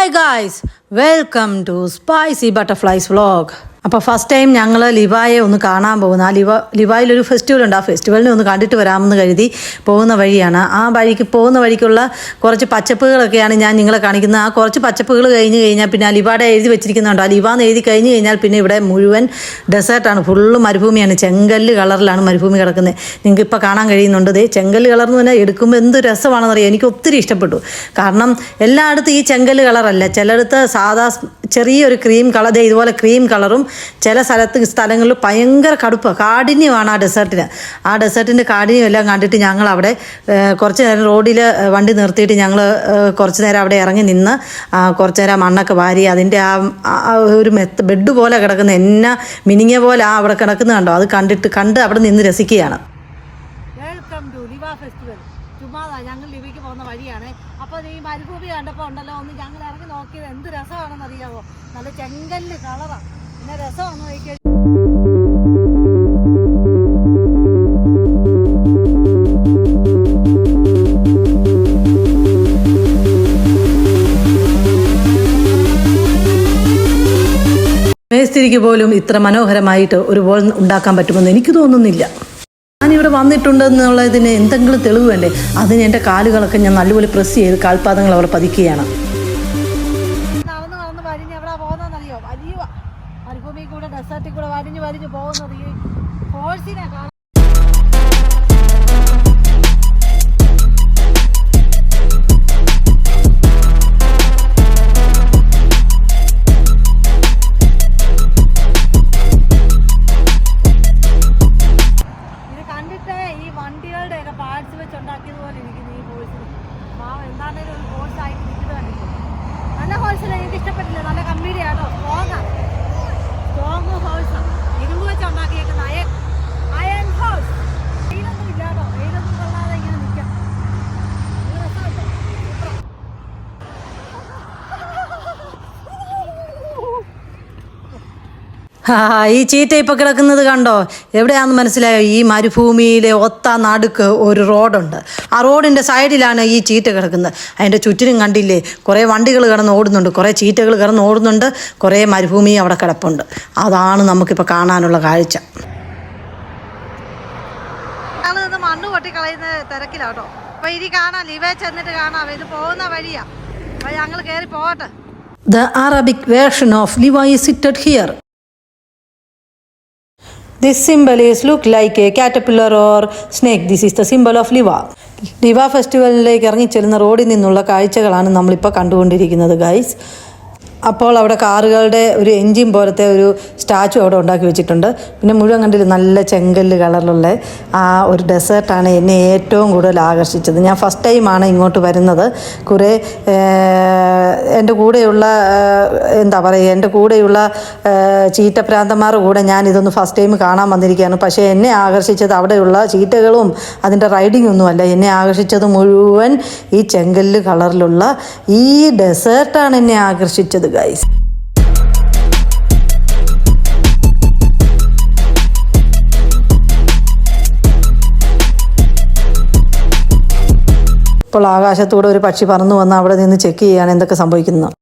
Hi guys, welcome to Spicy Butterflies vlog. അപ്പോൾ first time ഞങ്ങൾ ലിവായെ ഒന്ന് കാണാൻ പോകുന്ന ലിവായിലൊരു ഫെസ്റ്റിവൽ ഉണ്ട്. ആ ഫെസ്റ്റിവലിനെ ഒന്ന് കണ്ടിട്ട് വരാമെന്ന് കരുതി പോകുന്ന വഴിയാണ്. ആ വഴിക്ക് പോകുന്ന വഴിക്കുള്ള കുറച്ച് പച്ചപ്പുകളൊക്കെയാണ് ഞാൻ നിങ്ങളെ കാണിക്കുന്നത്. ആ കുറച്ച് പച്ചപ്പുകൾ കഴിഞ്ഞ് കഴിഞ്ഞാൽ പിന്നെ ആ ലിവാടെ എഴുതി വെച്ചിരിക്കുന്നുണ്ട്. ആ ലിവാന്ന് എഴുതി കഴിഞ്ഞ് കഴിഞ്ഞാൽ പിന്നെ ഇവിടെ മുഴുവൻ ഡെസേർട്ടാണ്, ഫുള്ള് മരുഭൂമിയാണ്. ചെങ്കല്ല് കളറിലാണ് മരുഭൂമി കിടക്കുന്നത്. നിങ്ങൾക്ക് ഇപ്പോൾ കാണാൻ കഴിയുന്നുണ്ട്. ദേ ചെങ്കല്ല് കളർ എന്ന് പറഞ്ഞാൽ എടുക്കുമ്പോൾ എന്ത് രസമാണെന്നറിയാം. എനിക്ക് ഒത്തിരി ഇഷ്ടപ്പെട്ടു. കാരണം എല്ലായിടത്തും ഈ ചെങ്കല്ല് കളറല്ല, ചിലയിടത്ത് സാധാ ചെറിയൊരു ക്രീം കളർ, ഇതുപോലെ ക്രീം കളറും, ചില സ്ഥലങ്ങളിൽ ഭയങ്കര കാഠിന്യമാണ് ആ ഡെസേർട്ടിൻ്റെ കാഠിന്യം എല്ലാം കണ്ടിട്ട് ഞങ്ങൾ അവിടെ കുറച്ച് നേരം റോഡിൽ വണ്ടി നിർത്തിയിട്ട് ഞങ്ങൾ കുറച്ച് നേരം അവിടെ ഇറങ്ങി നിന്ന് കുറച്ച് നേരം മണ്ണൊക്കെ വാരി അതിൻ്റെ ആ ഒരു ബെഡ് പോലെ കിടക്കുന്ന എന്നാ മിനിങ്ങിയ പോലെ അവിടെ കിടക്കുന്നത് കണ്ടോ, അത് കണ്ട് അവിടെ നിന്ന് രസിക്കുകയാണ്. Welcome to Liwa festival. ഞങ്ങൾ ലിവയ്ക്ക് പോകുന്ന വഴിയാണ്. അപ്പോൾ ഈ മരുഭൂമി കണ്ടപ്പോൾ ഉണ്ടല്ലോ, ഒന്ന് ഞങ്ങൾ ഇറങ്ങി നോക്കിയത് എന്ത് രസമാണെന്ന് അറിയാമോ. നല്ല ചെങ്കല്ല് കളറാണ്, പിന്നെ രസമാണെന്ന് നോക്കിയാൽ. മേസ്തിരിക്ക് പോലും ഇത്ര മനോഹരമായിട്ട് ഒരു ബോൾ ഉണ്ടാക്കാൻ പറ്റുമെന്ന് എനിക്ക് തോന്നുന്നില്ല. ഞാനിവിടെ വന്നിട്ടുണ്ടെന്നുള്ളതിന് എന്തെങ്കിലും തെളിവ് വേണ്ടേ? അതിന് എൻ്റെ കാലുകളൊക്കെ ഞാൻ നല്ലപോലെ പ്രസ് ചെയ്ത് കാൽപാദങ്ങൾ അവിടെ പതിക്കുകയാണ്. മരുഭൂമി കൂടെ ഡെസേർട്ടിൽ കൂടെ വലിഞ്ഞു പോകുന്നത് ഈ ഹോഴ്സിനെ കാണാൻ. വണ്ടികളുടെയൊക്കെ പാർട്സ് വെച്ചുണ്ടാക്കിയതുപോലെ ഇരിക്കുന്നു ഈ ഹോഴ്സിന്. എന്താണേലും ഒരു ഹോഴ്സായിട്ട് നിൽക്കുന്നത് കണ്ടിട്ട് നല്ല ഹോഴ്സിനെ എനിക്ക് ഇഷ്ടപ്പെട്ടില്ല. നല്ല കമ്പനിയാണോ, സ്ട്രോങ് ഹോഴ്സാണ്. ഇരുമ്പ് വെച്ച് ഉണ്ടാക്കിയേക്കുന്ന അയൺ ഹോഴ്സ്. വെയിലൊന്നും ഇല്ലാട്ടോ, വെയിലൊന്നും കൊള്ളാതെ ഇങ്ങനെ നിൽക്കാം. ഈ ചീറ്റ ഇപ്പം കിടക്കുന്നത് കണ്ടോ, എവിടെയാണെന്ന് മനസ്സിലായോ? ഈ മരുഭൂമിയിലെ നടുക്ക് ഒരു റോഡുണ്ട്. ആ റോഡിൻ്റെ സൈഡിലാണ് ഈ ചീറ്റ കിടക്കുന്നത്. അതിൻ്റെ ചുറ്റിനും കണ്ടില്ലേ, കുറേ വണ്ടികൾ കിടന്ന് ഓടുന്നുണ്ട്, കുറേ ചീറ്റകൾ കിടന്ന് ഓടുന്നുണ്ട്, കുറേ മരുഭൂമി അവിടെ കിടപ്പുണ്ട്. അതാണ് നമുക്കിപ്പോൾ കാണാനുള്ള കാഴ്ച. മണ്ണ് പൊട്ടിക്കളയുന്ന തിരക്കിലാട്ടോ. അപ്പോൾ ഇനി കാണാം, ലിവേ ചെന്നിട്ട് കാണാം. ഇത് പോകുന്ന വഴിയാ, അപ്പോൾ ഞങ്ങൾ കയറി പോകട്ടെ. The Arabic version of Liva is seated here. This symbol is look like a caterpillar or snake. This is the symbol of Liva. ലിവ ഫെസ്റ്റിവലിലേക്ക് ഇറങ്ങിച്ചെല്ലുന്ന റോഡിൽ നിന്നുള്ള കാഴ്ചകളാണ് നമ്മളിപ്പോൾ കണ്ടുകൊണ്ടിരിക്കുന്നത് ഗൈസ്. അപ്പോൾ അവിടെ കാറുകളുടെ ഒരു എൻജിൻ പോലത്തെ ഒരു സ്റ്റാച്ചു അവിടെ ഉണ്ടാക്കി വെച്ചിട്ടുണ്ട്. പിന്നെ മുഴുവൻ കണ്ടില്ല നല്ല ചെങ്കല്ല് കളറിലുള്ള ആ ഒരു ഡെസേർട്ടാണ് എന്നെ ഏറ്റവും കൂടുതൽ ആകർഷിച്ചത്. ഞാൻ ഫസ്റ്റ് ടൈമാണ് ഇങ്ങോട്ട് വരുന്നത്. കുറേ എൻ്റെ കൂടെയുള്ള എൻ്റെ കൂടെയുള്ള ചീറ്റപ്രാന്തന്മാരുടെ കൂടെ ഞാനിതൊന്ന് ഫസ്റ്റ് ടൈം കാണാൻ വന്നിരിക്കുകയാണ്. പക്ഷേ എന്നെ ആകർഷിച്ചത് അവിടെയുള്ള ചീറ്റകളും അതിൻ്റെ റൈഡിങ് ഒന്നുമല്ല. എന്നെ ആകർഷിച്ചത് മുഴുവൻ ഈ ചെങ്കല്ല് കളറിലുള്ള ഈ ഡെസേർട്ടാണ് എന്നെ ആകർഷിച്ചത് ഗൈസ്. ഇപ്പോൾ ആകാശത്തൂടെ ഒരു പക്ഷി പറന്നു വന്ന് അവിടെ നിന്ന് ചെക്ക് ചെയ്യാണ് എന്തൊക്കെ സംഭവിക്കുന്നത്.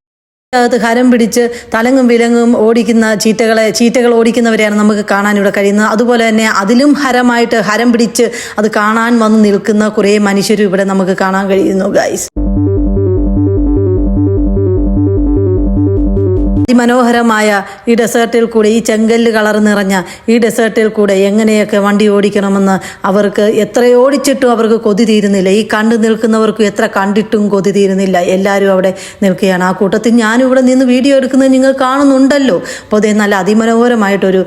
അകത്ത് ഹരം പിടിച്ച് തലങ്ങും വിലങ്ങും ഓടിക്കുന്ന ചീറ്റകൾ ഓടിക്കുന്നവരെയാണ് നമുക്ക് കാണാൻ ഇവിടെ കഴിയുന്നത്. അതുപോലെ തന്നെ അതിലും ഹരമായിട്ട് ഹരം പിടിച്ച് അത് കാണാൻ വന്ന് നിൽക്കുന്ന കുറേ മനുഷ്യരും ഇവിടെ നമുക്ക് കാണാൻ കഴിയുന്നു ഗൈസ്. അതിമനോഹരമായ ഈ ഡെസേർട്ടിൽ കൂടെ, ഈ ചെങ്കല്ല് കളർ നിറഞ്ഞ ഈ ഡെസേർട്ടിൽ കൂടെ എങ്ങനെയൊക്കെ വണ്ടി ഓടിക്കണമെന്ന് അവർക്ക് എത്ര ഓടിച്ചിട്ടും അവർക്ക് കൊതി തീരുന്നില്ല. ഈ കണ്ടു നിൽക്കുന്നവർക്കും എത്ര കണ്ടിട്ടും കൊതി തീരുന്നില്ല. എല്ലാവരും അവിടെ നിൽക്കുകയാണ്. ആ കൂട്ടത്തിൽ ഞാനിവിടെ നിന്ന് വീഡിയോ എടുക്കുന്നത് നിങ്ങൾ കാണുന്നുണ്ടല്ലോ. അപ്പോൾ അതേ നല്ല അതിമനോഹരമായിട്ടൊരു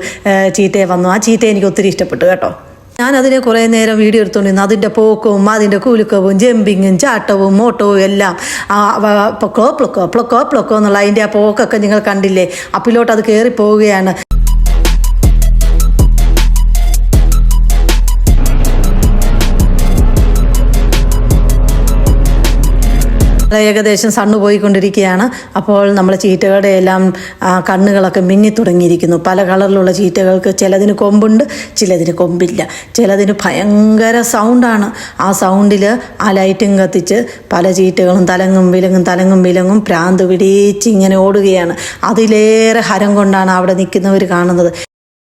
ചീറ്റയെ വന്നു. ആ ചീറ്റയെ എനിക്ക് ഒത്തിരി ഇഷ്ടപ്പെട്ടു കേട്ടോ. ഞാനതിനെ കുറേ നേരം വീഡിയോ എടുത്തുകൊണ്ടിരുന്നു. അതിൻ്റെ പോക്കവും അതിൻ്റെ കുലുക്കവും ജമ്പിങ്ങും ചാട്ടവും ഓട്ടവും എല്ലാം പ്ലൊക്കോ എന്നുള്ള അതിൻ്റെ ആ പോക്കൊക്കെ നിങ്ങൾ കണ്ടില്ലേ. അപ്പിലോട്ട് അത് കയറി പോവുകയാണ്. ഏകദേശം സണ്ണ് പോയിക്കൊണ്ടിരിക്കുകയാണ്. അപ്പോൾ നമ്മൾ ചീറ്റകളുടെ എല്ലാം കണ്ണുകളൊക്കെ മിന്നി തുടങ്ങിയിരിക്കുന്നു. പല കളറിലുള്ള ചീറ്റകൾക്ക് ചിലതിന് കൊമ്പുണ്ട്, ചിലതിന് കൊമ്പില്ല, ചിലതിന് ഭയങ്കര സൗണ്ടാണ്. ആ സൗണ്ടിൽ ആ ലൈറ്റും കത്തിച്ച് പല ചീറ്റകളും തലങ്ങും വിലങ്ങും പ്രാന്ത് പിടിച്ച് ഇങ്ങനെ ഓടുകയാണ്. അതിലേറെ ഹരം കൊണ്ടാണ് അവിടെ നിൽക്കുന്നവർ കാണുന്നത്.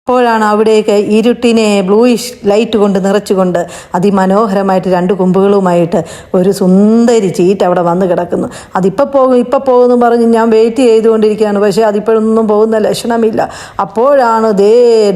അപ്പോഴാണ് അവിടേക്ക് ഇരുട്ടിനെ ബ്ലൂയിഷ് ലൈറ്റ് കൊണ്ട് നിറച്ചുകൊണ്ട് അതിമനോഹരമായിട്ട് 2 കൊമ്പുകളുമായിട്ട് ഒരു സുന്ദരി ചീറ്റ അവിടെ വന്ന് കിടക്കുന്നു. അതിപ്പോൾ പോകുമെന്ന് പറഞ്ഞ് ഞാൻ വെയിറ്റ് ചെയ്തുകൊണ്ടിരിക്കുകയാണ്. പക്ഷേ അതിപ്പോഴൊന്നും പോകുന്ന ലക്ഷണമില്ല. അപ്പോഴാണ്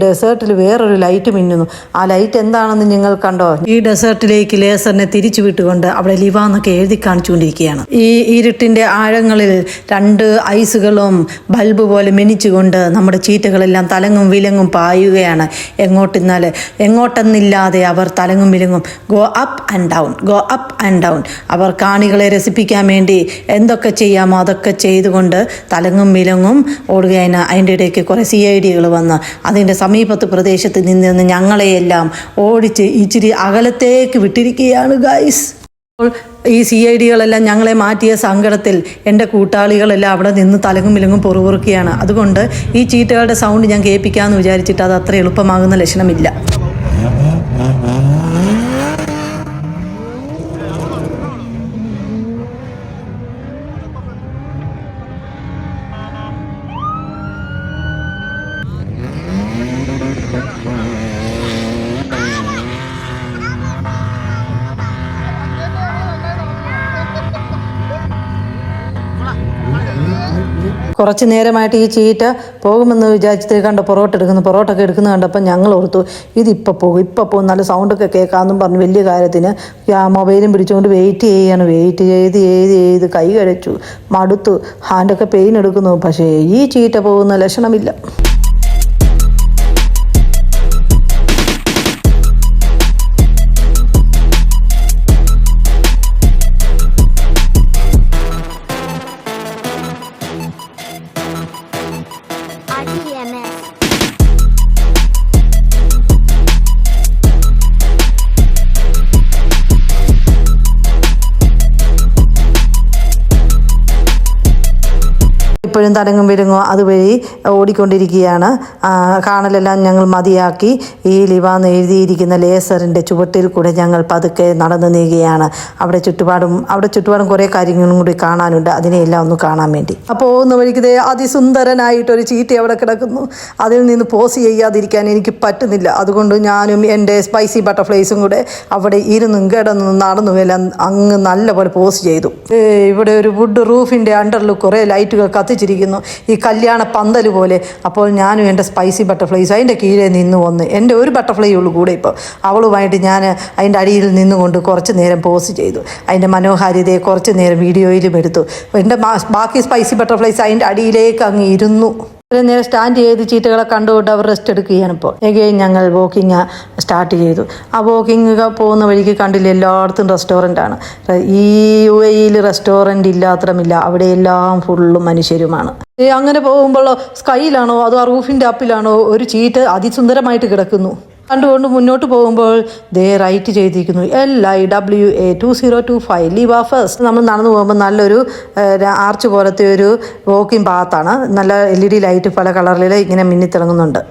ഡെസേർട്ടിൽ വേറൊരു ലൈറ്റ് മിന്നുന്നു. ആ ലൈറ്റ് എന്താണെന്ന് നിങ്ങൾ കണ്ടോ? ഈ ഡെസേർട്ടിലേക്ക് ലേസറിനെ തിരിച്ചു വിട്ടുകൊണ്ട് അവിടെ ലിവ എന്നൊക്കെ എഴുതി കാണിച്ചുകൊണ്ടിരിക്കുകയാണ്. ഈ ഇരുട്ടിൻ്റെ ആഴങ്ങളിൽ 2 ഐസുകളും ബൾബ് പോലെ മിന്നിച്ചുകൊണ്ട് നമ്മുടെ ചീറ്റകളെല്ലാം തലങ്ങും വിലങ്ങും പായുകയാണ്. എങ്ങോട്ടെന്നില്ലാതെ അവർ തലങ്ങും വിലങ്ങും ഗോ അപ്പ് ആൻഡ് ഡൗൺ. അവർ കാണികളെ രസിപ്പിക്കാൻ വേണ്ടി എന്തൊക്കെ ചെയ്യാമോ അതൊക്കെ ചെയ്തുകൊണ്ട് തലങ്ങും വിലങ്ങും ഓടുകയാണ്. അതിൻ്റെ ഇടയ്ക്ക് കുറേ CIDകൾ വന്ന് അതിൻ്റെ സമീപത്ത് പ്രദേശത്ത് നിന്ന് ഞങ്ങളെയെല്ലാം ഓടിച്ച് ഇച്ചിരി അകലത്തേക്ക് വിട്ടിരിക്കുകയാണ് ഗൈസ്. ഈ CIDകളെല്ലാം ഞങ്ങളെ മാറ്റിയ സങ്കടത്തിൽ എൻ്റെ കൂട്ടാളികളെല്ലാം അവിടെ നിന്ന് തലങ്ങും വിലങ്ങും പൊറുപൊറുക്കുകയാണ്. അതുകൊണ്ട് ഈ ചീറ്റകളുടെ സൗണ്ട് ഞാൻ കേൾപ്പിക്കാമെന്ന് വിചാരിച്ചിട്ട് അത് അത്ര എളുപ്പമാകുന്ന ലക്ഷണമില്ല. കുറച്ച് നേരമായിട്ട് ഈ ചീറ്റ പോകുമെന്ന് വിചാരിച്ചിട്ട് കണ്ട പൊറോട്ട ഒക്കെ എടുക്കുന്ന കണ്ടപ്പോൾ ഞങ്ങൾ ഓർത്തു ഇതിപ്പോൾ പോകും നല്ല സൗണ്ടൊക്കെ കേൾക്കാമെന്നും പറഞ്ഞ് വലിയ കാര്യത്തിന് മൊബൈലും പിടിച്ചുകൊണ്ട് വെയിറ്റ് ചെയ്ത് കൈ കഴിച്ചു, മടുത്തു, ഹാൻഡൊക്കെ പെയിൻ എടുക്കുന്നു. പക്ഷേ ഈ ചീറ്റ പോകുന്ന ലക്ഷണമില്ല. ഇപ്പോഴും തടങ്ങും വിലങ്ങും അതുവഴി ഓടിക്കൊണ്ടിരിക്കുകയാണ്. കാണലെല്ലാം ഞങ്ങൾ മതിയാക്കി ഈ ലിവ എന്ന് എഴുതിയിരിക്കുന്ന ലേസറിൻ്റെ ചുവട്ടിൽ കൂടെ ഞങ്ങൾ പതുക്കെ നടന്നു നീങ്ങുകയാണ്. അവിടെ ചുറ്റുപാടും കുറേ കാര്യങ്ങളും കൂടി കാണാനുണ്ട്. അതിനെയെല്ലാം ഒന്ന് കാണാൻ വേണ്ടി പോകുന്ന വഴിക്ക് അതിസുന്ദരനായിട്ടൊരു ചീറ്റ അവിടെ കിടക്കുന്നു. അതിൽ നിന്ന് പോസ് ചെയ്യാതിരിക്കാൻ എനിക്ക് പറ്റുന്നില്ല. അതുകൊണ്ട് ഞാനും എൻ്റെ സ്പൈസി ബട്ടർഫ്ലൈസും കൂടെ അവിടെ ഇരുന്നും കിടന്നും നടന്നും എല്ലാം അങ്ങ് നല്ലപോലെ പോസ് ചെയ്തു. ഇവിടെ ഒരു വുഡ് റൂഫിൻ്റെ അണ്ടറിൽ കുറേ ലൈറ്റുകൾ കത്തിച്ചിരിക്കുന്നു, ഈ കല്യാണ പന്തൽ പോലെ. അപ്പോൾ ഞാനും എൻ്റെ സ്പൈസി ബട്ടർഫ്ലൈസ് അതിൻ്റെ കീഴെ നിന്ന് വന്ന് എൻ്റെ ഒരു ബട്ടർഫ്ലൈ ഉള്ളൂ കൂടെ. ഇപ്പോൾ അവളുമായിട്ട് ഞാൻ അതിൻ്റെ അടിയിൽ നിന്നുകൊണ്ട് കുറച്ച് നേരം പോസ്റ്റ് ചെയ്തു. അതിൻ്റെ മനോഹാരിതയെ കുറച്ച് നേരം വീഡിയോയിലും എടുത്തു. എൻ്റെ ബാക്കി സ്പൈസി ബട്ടർഫ്ലൈസ് അതിൻ്റെ അടിയിലേക്ക് അങ്ങ് ഇരുന്നു. നേരെ സ്റ്റാൻഡ് ചെയ്ത് ചീറ്റകളെ കണ്ടുകൊണ്ട് അവർ റെസ്റ്റ് എടുക്കുകയാണ്. ഇപ്പോൾ ഞങ്ങൾ വോക്കിങ് സ്റ്റാർട്ട് ചെയ്തു. ആ വോക്കിങ് പോകുന്ന വഴിക്ക് കണ്ടില്ല, എല്ലായിടത്തും റെസ്റ്റോറൻ്റാണ്. ഈ UAE റെസ്റ്റോറൻറ്റ് ഇല്ലാത്തമില്ല, അവിടെയെല്ലാം ഫുള്ളും മനുഷ്യരുമാണ്. അങ്ങനെ പോകുമ്പോൾ സ്കൈയിലാണോ അതോ ആ റൂഫിൻ്റെ അപ്പിലാണോ ഒരു ചീറ്റ് അതിസുന്ദരമായിട്ട് കിടക്കുന്നു. കണ്ടുകൊണ്ട് മുന്നോട്ട് പോകുമ്പോൾ റൈറ്റ് ചെയ്തിരിക്കുന്നു LIWA 2025 ലിവ ഫസ്റ്റ്. നമ്മൾ നടന്നു പോകുമ്പോൾ നല്ലൊരു ആർച്ച് പോലത്തെ ഒരു വോക്കിംഗ് പാത്താണ്. നല്ല LED ലൈറ്റ് പല കളറിൽ ഇങ്ങനെ മിന്നിത്തിളങ്ങുന്നുണ്ട്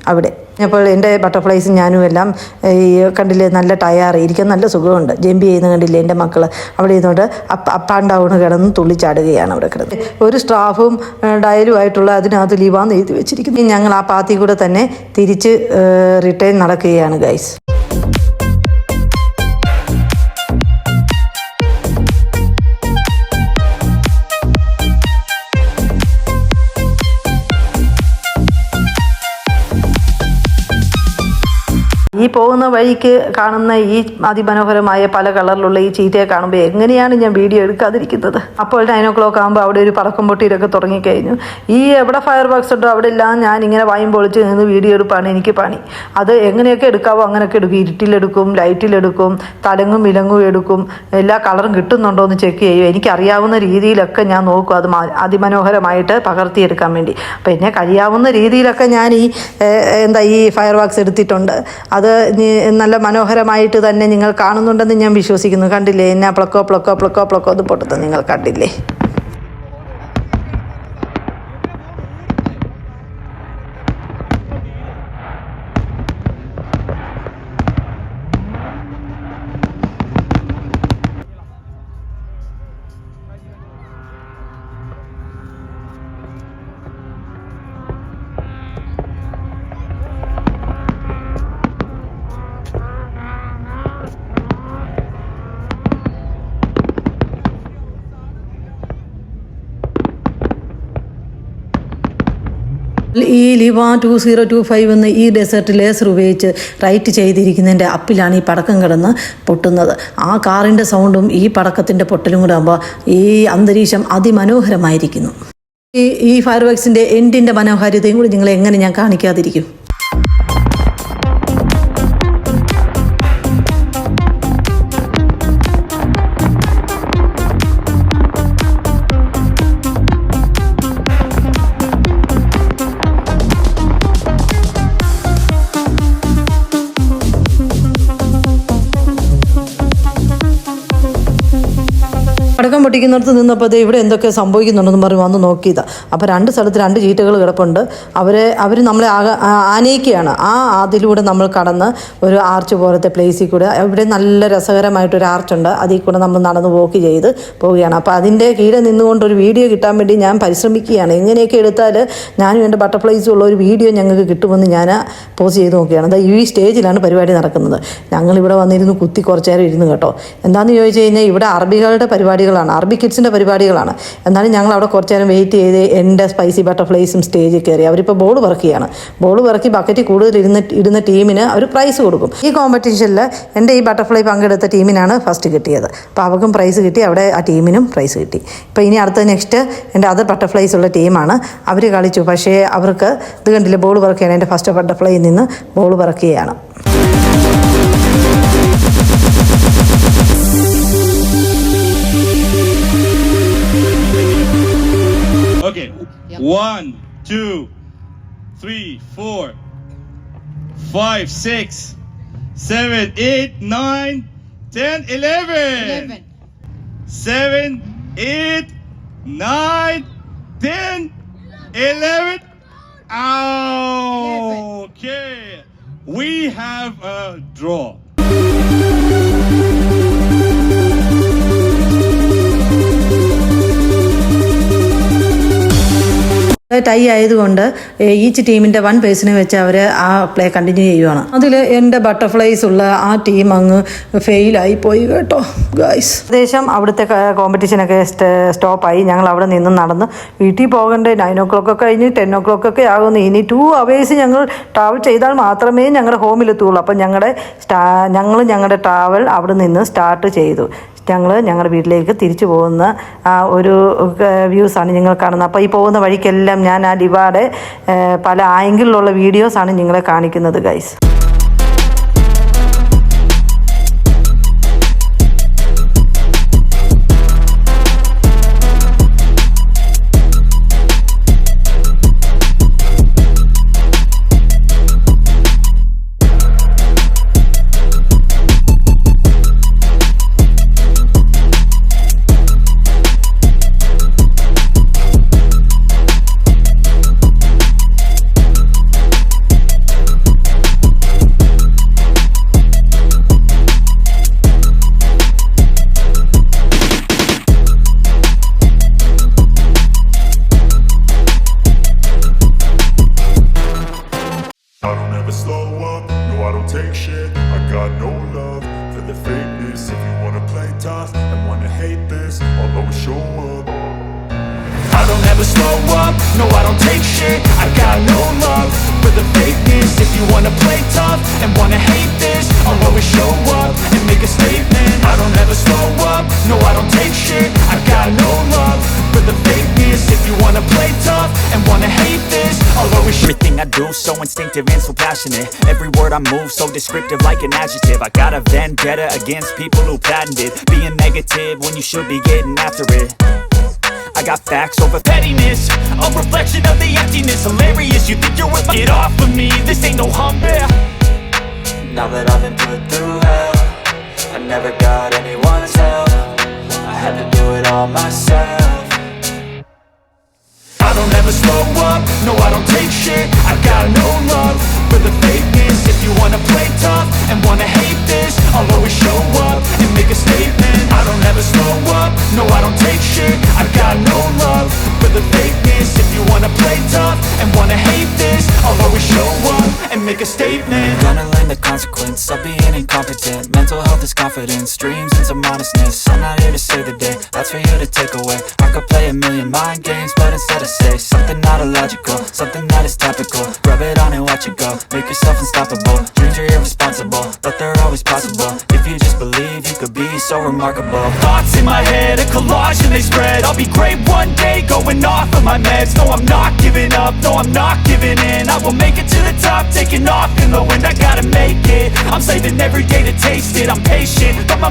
അവിടെ. അപ്പോൾ എൻ്റെ ബട്ടർഫ്ലൈസും ഞാനും എല്ലാം ഈ കണ്ടില്ലേ നല്ല ടയർ ഇരിക്കാൻ നല്ല സുഖമുണ്ട്. ജമ്പ് ചെയ്യുന്ന കണ്ടില്ലേ എൻ്റെ മക്കൾ അവിടെ ഇരുന്നുകൊണ്ട് അപ്പ് ആൻഡ് ഡൗൺ കിടന്ന് തുള്ളിച്ചാടുകയാണ് അവിടെ കിടന്ന്. ഒരു സ്റ്റാഫും ഡയലും ആയിട്ടുള്ള അതിനകത്ത് ലീവാന്ന് എഴുതി വെച്ചിരിക്കുന്നു. ഞങ്ങൾ ആ പാത്തിൽ കൂടെ തന്നെ തിരിച്ച് റിട്ടേൺ നടക്കുകയാണ് ഗൈസ്. ഈ പോകുന്ന വഴിക്ക് കാണുന്ന ഈ അതിമനോഹരമായ പല കളറിലുള്ള ഈ ചീറ്റയെ കാണുമ്പോൾ എങ്ങനെയാണ് ഞാൻ വീഡിയോ എടുക്കാതിരിക്കുന്നത്? അപ്പോൾ 9 o'clock ആകുമ്പോൾ അവിടെ ഒരു പടക്കം പൊട്ടിയിലൊക്കെ തുടങ്ങിക്കഴിഞ്ഞു. ഈ എവിടെ ഫയർ വർക്ക്സ് ഉണ്ടോ അവിടെ എല്ലാം ഞാൻ ഇങ്ങനെ വായും പൊളിച്ച് നിന്ന് വീഡിയോ എടുപ്പാണ് എനിക്ക് പണി. അത് എങ്ങനെയൊക്കെ എടുക്കാവോ അങ്ങനെയൊക്കെ എടുക്കും. ഇരുട്ടിലെടുക്കും, ലൈറ്റിലെടുക്കും, തലങ്ങും വിലങ്ങും എടുക്കും, എല്ലാ കളറും കിട്ടുന്നുണ്ടോ എന്ന് ചെക്ക് ചെയ്യും. എനിക്കറിയാവുന്ന രീതിയിലൊക്കെ ഞാൻ നോക്കും അത് അതിമനോഹരമായിട്ട് പകർത്തിയെടുക്കാൻ വേണ്ടി. അപ്പോൾ എന്നെ കഴിയാവുന്ന രീതിയിലൊക്കെ ഞാൻ ഈ ഫയർ വർക്ക്സ് എടുത്തിട്ടുണ്ട്. അത് അത് നല്ല മനോഹരമായിട്ട് തന്നെ നിങ്ങൾ കാണുന്നുണ്ടെന്ന് ഞാൻ വിശ്വസിക്കുന്നു. കണ്ടില്ലേ, എന്നാ പ്ലക്കോ അത് പൊട്ടത്ത് നിങ്ങൾ കണ്ടില്ലേ. ഈ ലിവ 2025 എന്ന് ഈ ഡെസേർട്ട് ലേസർ ഉപയോഗിച്ച് റൈറ്റ് ചെയ്തിരിക്കുന്നതിൻ്റെ അപ്പിലാണ് ഈ പടക്കം കിടന്ന് പൊട്ടുന്നത്. ആ കാറിൻ്റെ സൗണ്ടും ഈ പടക്കത്തിൻ്റെ പൊട്ടലും കൂടെ ആകുമ്പോൾ ഈ അന്തരീക്ഷം അതിമനോഹരമായിരിക്കുന്നു. ഈ ഫയർ വർക്സിൻ്റെ എൻഡിൻ്റെ മനോഹാരിതയും കൂടി നിങ്ങളെ എങ്ങനെ ഞാൻ കാണിക്കാതിരിക്കും. പടക്കം പൊട്ടിക്കുന്നിടത്ത് നിന്നപ്പോൾ ഇവിടെ എന്തൊക്കെ സംഭവിക്കുന്നുണ്ടെന്ന് പറഞ്ഞ് വന്ന് നോക്കിയതാണ്. അപ്പോൾ 2 സ്ഥലത്ത് 2 ചീറ്റകൾ കിടപ്പുണ്ട്. അവർ നമ്മളെ ആനയിക്കുകയാണ്. അതിലൂടെ നമ്മൾ കടന്ന് ഒരു ആർച്ച് പോലത്തെ പ്ലേസിൽ കൂടെ, ഇവിടെ നല്ല രസകരമായിട്ടൊരു ആർച്ചുണ്ട്, അതിൽ കൂടെ നമ്മൾ നടന്ന് വോക്ക് ചെയ്ത് പോവുകയാണ്. അപ്പോൾ അതിൻ്റെ കീഴെ നിന്നുകൊണ്ട് ഒരു വീഡിയോ കിട്ടാൻ വേണ്ടി ഞാൻ പരിശ്രമിക്കുകയാണ്. എങ്ങനെയൊക്കെ എടുത്താൽ ഞാനും എൻ്റെ ബട്ടർഫ്ലൈസും ഉള്ള ഒരു വീഡിയോ ഞങ്ങൾക്ക് കിട്ടുമെന്ന് ഞാൻ പോസ്റ്റ് ചെയ്ത് നോക്കുകയാണ്. അത് ഈ സ്റ്റേജിലാണ് പരിപാടി നടക്കുന്നത്. ഞങ്ങളിവിടെ വന്നിരുന്ന് കുത്തി കുറച്ച് നേരം ഇരുന്ന് കേട്ടോ. എന്താണെന്ന് ചോദിച്ചു കഴിഞ്ഞാൽ ഇവിടെ അറബികളുടെ പരിപാടികളാണ്, അറബി കിഡ്സിൻ്റെ പരിപാടികളാണ്. എന്നാലും ഞങ്ങൾ അവിടെ കുറച്ച് നേരം വെയിറ്റ് ചെയ്ത് എൻ്റെ സ്പൈസി ബട്ടർഫ്ലൈസും സ്റ്റേജിൽ കയറി. അവരിപ്പോൾ ബോൾ വർക്കിയാണ്. ബോൾ വർക്കി ബക്കറ്റിൽ കൂടുതൽ ഇടുന്ന ടീമിന് അവർ പ്രൈസ് കൊടുക്കും. ഈ കോമ്പറ്റീഷനിൽ എൻ്റെ ഈ ബട്ടർഫ്ലൈ പങ്കെടുത്ത ടീമിനാണ് ഫസ്റ്റ് കിട്ടിയത്. അപ്പോൾ അവർക്കും പ്രൈസ് കിട്ടി, അവിടെ ആ ടീമിനും പ്രൈസ് കിട്ടി. ഇപ്പോൾ ഇനി അടുത്ത നെക്സ്റ്റ് എൻ്റെ അതർ ബട്ടർഫ്ലൈസ് ഉള്ള ടീമാണ്. അവർ കളിച്ചു, പക്ഷേ അവർക്ക് ഇത് കണ്ടില്ല, ബോൾ വർക്കിയാണ്. എൻ്റെ ഫസ്റ്റ് ബട്ടർഫ്ലൈയിൽ നിന്ന് ball വർക്കിയാണ്. Okay. Yep. 1, 2, 3, 4, 5, 6, 7, 8, 9, 10, 11. 7, 8, 9, 10, 11. Okay. We have a draw. Tie ആയതുകൊണ്ട് ഈച്ച് ടീമിൻ്റെ 1 പേഴ്സണെ വെച്ച് അവർ ആ പ്ലേ കണ്ടിന്യൂ ചെയ്യുവാണ്. അതിൽ എൻ്റെ ബട്ടർഫ്ലൈസ് ഉള്ള ആ ടീം അങ്ങ് ഫെയിലായി പോയി കേട്ടോ ഗൈസ്. ഏകദേശം അവിടുത്തെ കോമ്പറ്റീഷനൊക്കെ സ്റ്റോപ്പായി. ഞങ്ങൾ അവിടെ നിന്ന് നടന്ന് വീട്ടിൽ പോകേണ്ടത് 9 o'clock കഴിഞ്ഞ് 10 o'clock ആകുന്നു. ഇനി 2 hours ഞങ്ങൾ ട്രാവൽ ചെയ്താൽ മാത്രമേ ഞങ്ങളുടെ ഹോമിലെത്തുള്ളൂ. അപ്പം ഞങ്ങളുടെ ട്രാവൽ അവിടെ നിന്ന് സ്റ്റാർട്ട് ചെയ്തു. ഞങ്ങളുടെ വീട്ടിലേക്ക് തിരിച്ചു പോകുന്ന ഒരു വ്യൂസാണ് നിങ്ങൾ കാണുന്നത്. അപ്പോൾ ഈ പോകുന്ന വഴിക്കെല്ലാം ഞാൻ ആ ലിവായുടെ പല ആംഗിളിലുള്ള വീഡിയോസാണ് നിങ്ങളെ കാണിക്കുന്നത് guys. Slow up, no I don't take shit. I got no love for the fakeness. If you wanna play tough and wanna hate this, I'll always show up and make a statement. I don't ever slow up, no I don't take shit. I got no love for the fakeness. If you wanna play tough and wanna hate this, I'll always everything I do so instinctive and so passionate. Every word I move so descriptive like an adjective. I got a vendetta against people who patented being negative when you should be getting after it. I got facts over pettiness, a reflection of the emptiness. Hilarious, you think you're worth it. Get off of me, this ain't no Humvee. Now that I've been put through hell, I never got anyone's help. I had to do it all myself. I don't ever slow up, no I don't take shit. I got no love for the fakeness. If you wanna play tough and wanna hate this, I'll always show up and make a statement. I don't ever slow up, no I don't take shit. I got no love for the fakeness. If you wanna play tough and wanna hate this, I'll always show up and make a statement. Gonna learn the consequence of being incompetent. Mental health is confidence, dreams and some honestness. I'm not here to save the day, that's for you to take away. I could play a million mind games, but instead I say something not illogical, something that is topical. Rub it on and watch it go, make yourself unstoppable. Dreams are irresponsible, but they're always possible. If you just believe, you could be so remarkable. Thoughts in my head, a collage and they spread. I'll be great one day, going off of my meds. No, I'm not giving up, no, I'm not giving in. I will make it to the top, taking off in the wind. I gotta make it, I'm saving every day to taste it. I'm patient, but my